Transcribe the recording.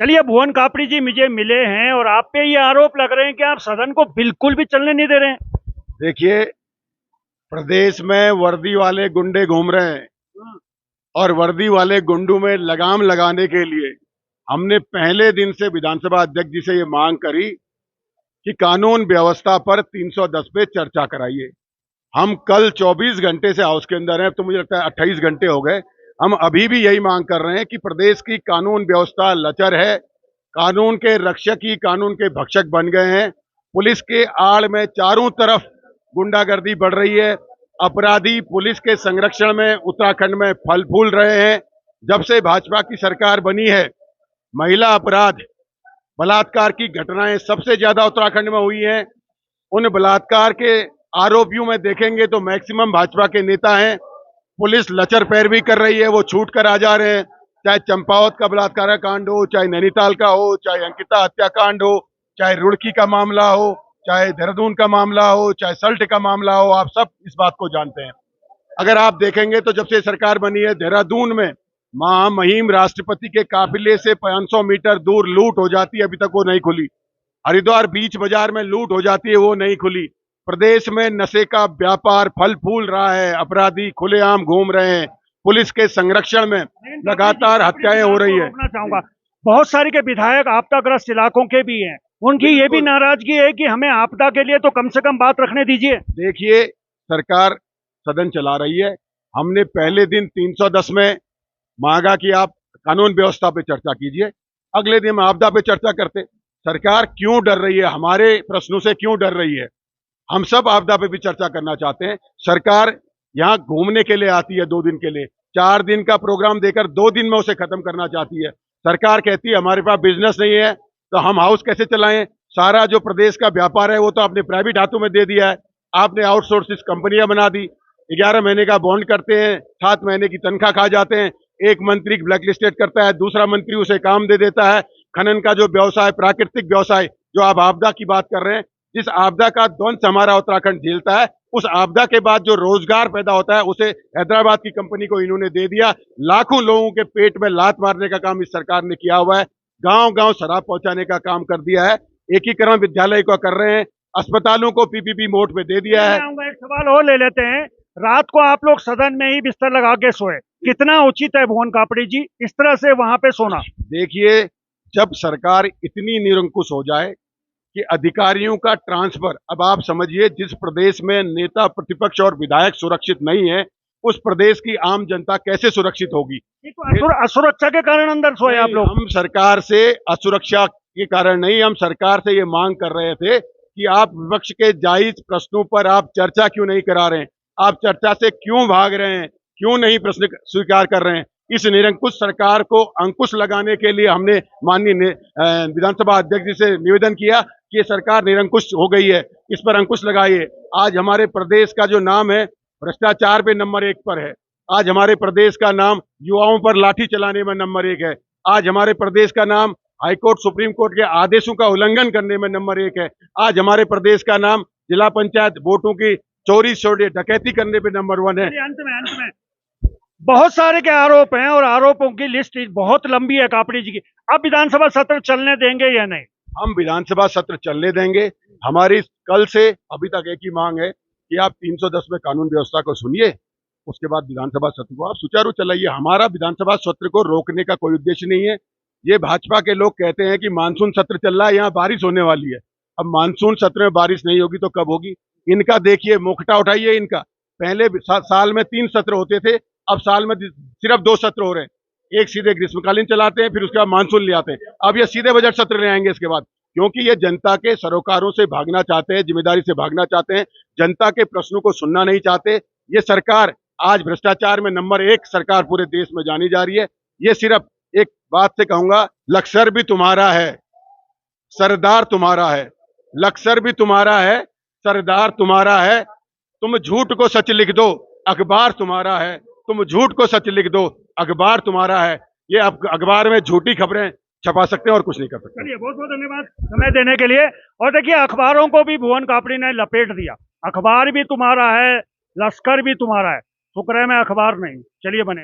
चलिए, भुवन कापड़ी जी मुझे मिले हैं और आप पे ये आरोप लग रहे हैं कि आप सदन को बिल्कुल भी चलने नहीं दे रहे हैं। देखिए, प्रदेश में वर्दी वाले गुंडे घूम रहे हैं और वर्दी वाले गुंडों में लगाम लगाने के लिए हमने पहले दिन से विधानसभा अध्यक्ष जी से ये मांग करी कि कानून व्यवस्था पर 310 पे चर्चा कराइए। हम कल 24 घंटे से हाउस के अंदर हैं, तो मुझे लगता है 28 घंटे हो गए। हम अभी भी यही मांग कर रहे हैं कि प्रदेश की कानून व्यवस्था लचर है, कानून के रक्षक ही कानून के भक्षक बन गए हैं। पुलिस के आड़ में चारों तरफ गुंडागर्दी बढ़ रही है। अपराधी पुलिस के संरक्षण में उत्तराखंड में फल फूल रहे हैं। जब से भाजपा की सरकार बनी है, महिला अपराध, बलात्कार की घटनाएं सबसे ज्यादा उत्तराखंड में हुई हैं। उन बलात्कार के आरोपियों में देखेंगे तो मैक्सिमम भाजपा के नेता हैं। पुलिस लचर पैरवी कर रही है, वो छूट कर आ जा रहे हैं। चाहे चंपावत का बलात्कार कांड हो, चाहे नैनीताल का हो, चाहे अंकिता हत्याकांड हो, चाहे रुड़की का मामला हो, चाहे देहरादून का मामला हो, चाहे सल्ट का मामला हो, आप सब इस बात को जानते हैं। अगर आप देखेंगे तो जब से सरकार बनी है, देहरादून में महामहिम राष्ट्रपति के काफिले से 500 मीटर दूर लूट हो जाती है, अभी तक वो नहीं खुली। हरिद्वार बीच बाजार में लूट हो जाती है, वो नहीं खुली। प्रदेश में नशे का व्यापार फल फूल रहा है, अपराधी खुलेआम घूम रहे हैं, पुलिस के संरक्षण में लगातार हत्याएं हो रही है। रोकना चाहूंगा, बहुत सारे के विधायक आपदाग्रस्त इलाकों के भी हैं, उनकी ये भी नाराजगी है कि हमें आपदा के लिए तो कम से कम बात रखने दीजिए। देखिए, सरकार सदन चला रही है। हमने पहले दिन 310 में मांगा कि आप कानून व्यवस्था पे चर्चा कीजिए, अगले दिन आपदा पे चर्चा करते। सरकार क्यों डर रही है, हमारे प्रश्नों से क्यों डर रही है? हम सब आपदा पे भी चर्चा करना चाहते हैं। सरकार यहाँ घूमने के लिए आती है 2 दिन के लिए, 4 दिन का प्रोग्राम देकर 2 दिन में उसे खत्म करना चाहती है। सरकार कहती है हमारे पास बिजनेस नहीं है, तो हम हाउस कैसे चलाएं? सारा जो प्रदेश का व्यापार है वो तो आपने प्राइवेट हाथों में दे दिया है। आपने आउटसोर्सिस कंपनियां बना दी, 11 महीने का बॉन्ड करते हैं, 7 महीने की तनख्वाह खा जाते हैं। एक मंत्री ब्लैक लिस्टेड करता है, दूसरा मंत्री उसे काम दे देता है। खनन का जो व्यवसाय, प्राकृतिक व्यवसाय, जो आप आपदा की बात कर रहे हैं, जिस आपदा का ध्वंस हमारा उत्तराखंड झेलता है, उस आपदा के बाद जो रोजगार पैदा होता है उसे हैदराबाद की कंपनी को इन्होंने दे दिया। लाखों लोगों के पेट में लात मारने का काम इस सरकार ने किया हुआ है। गांव गांव शराब पहुंचाने का काम कर दिया है। एकीकरण विद्यालय को कर रहे हैं, अस्पतालों को पीपीपी मोड पे दे दिया है। एक सवाल और ले लेते हैं। रात को आप लोग सदन में ही बिस्तर लगा के सोए, कितना उचित है भुवन कापड़ी जी इस तरह से वहां पे सोना? देखिए, जब सरकार इतनी निरंकुश हो जाए कि अधिकारियों का ट्रांसफर, अब आप समझिए, जिस प्रदेश में नेता प्रतिपक्ष और विधायक सुरक्षित नहीं है, उस प्रदेश की आम जनता कैसे सुरक्षित होगी? असुरक्षा के कारण अंदर सोए आप लोग? हम सरकार से असुरक्षा के कारण नहीं, हम सरकार से ये मांग कर रहे थे कि आप विपक्ष के जायज प्रश्नों पर आप चर्चा क्यों नहीं करा रहे हैं? आप चर्चा से क्यों भाग रहे हैं? क्यों नहीं प्रश्न स्वीकार कर रहे हैं? इस निरंकुश सरकार को अंकुश लगाने के लिए हमने माननीय विधानसभा अध्यक्ष जी से निवेदन किया कि ये सरकार निरंकुश हो गई है, इस पर अंकुश लगाइए। आज हमारे प्रदेश का जो नाम है भ्रष्टाचार पे नंबर 1 पर है। आज हमारे प्रदेश का नाम युवाओं पर लाठी चलाने में नंबर 1 है। आज हमारे प्रदेश का नाम हाईकोर्ट सुप्रीम कोर्ट के आदेशों का उल्लंघन करने में नंबर 1 है। आज हमारे प्रदेश का नाम जिला पंचायत वोटों की चोरी डकैती करने पे नंबर 1 है। अंत में बहुत सारे के आरोप हैं और आरोपों की लिस्ट बहुत लंबी है कापड़ी जी की। अब विधानसभा सत्र चलने देंगे या नहीं? हम विधानसभा सत्र चलने देंगे। हमारी कल से अभी तक एक ही मांग है कि आप 310 में कानून व्यवस्था को सुनिए, उसके बाद विधानसभा सत्र को आप सुचारू चलाइए। हमारा विधानसभा सत्र को रोकने का कोई उद्देश्य नहीं है। ये भाजपा के लोग कहते हैं कि मानसून सत्र चल रहा है, यहाँ बारिश होने वाली है। अब मानसून सत्र में बारिश नहीं होगी तो कब होगी? इनका देखिए, मुखटा उठाइए इनका। पहले साल में 3 सत्र होते थे, अब साल में सिर्फ 2 सत्र हो रहे हैं। एक सीधे ग्रीष्मकालीन चलाते हैं, फिर उसके बाद मानसून ले आते हैं। अब ये सीधे बजट सत्र ले आएंगे इसके बाद, क्योंकि ये जनता के सरोकारों से भागना चाहते हैं, जिम्मेदारी से भागना चाहते हैं, जनता के प्रश्नों को सुनना नहीं चाहते। ये सरकार आज भ्रष्टाचार में नंबर 1 सरकार पूरे देश में जानी जा रही है। ये सिर्फ एक बात से कहूंगा, लक्ष्य भी तुम्हारा है, सरदार तुम्हारा है। लक्ष्य भी तुम्हारा है, सरदार तुम्हारा है। तुम झूठ को सच लिख दो, अखबार तुम्हारा है। तुम झूठ को सच लिख दो, अखबार तुम्हारा है। ये अखबार में झूठी खबरें छपा सकते हैं और कुछ नहीं कर सकते। चलिए, बहुत बहुत धन्यवाद समय देने के लिए। और देखिए, अखबारों को भी भुवन कापड़ी ने लपेट दिया। अखबार भी तुम्हारा है, लश्कर भी तुम्हारा है, शुक्र है मैं अखबार नहीं। चलिए बने।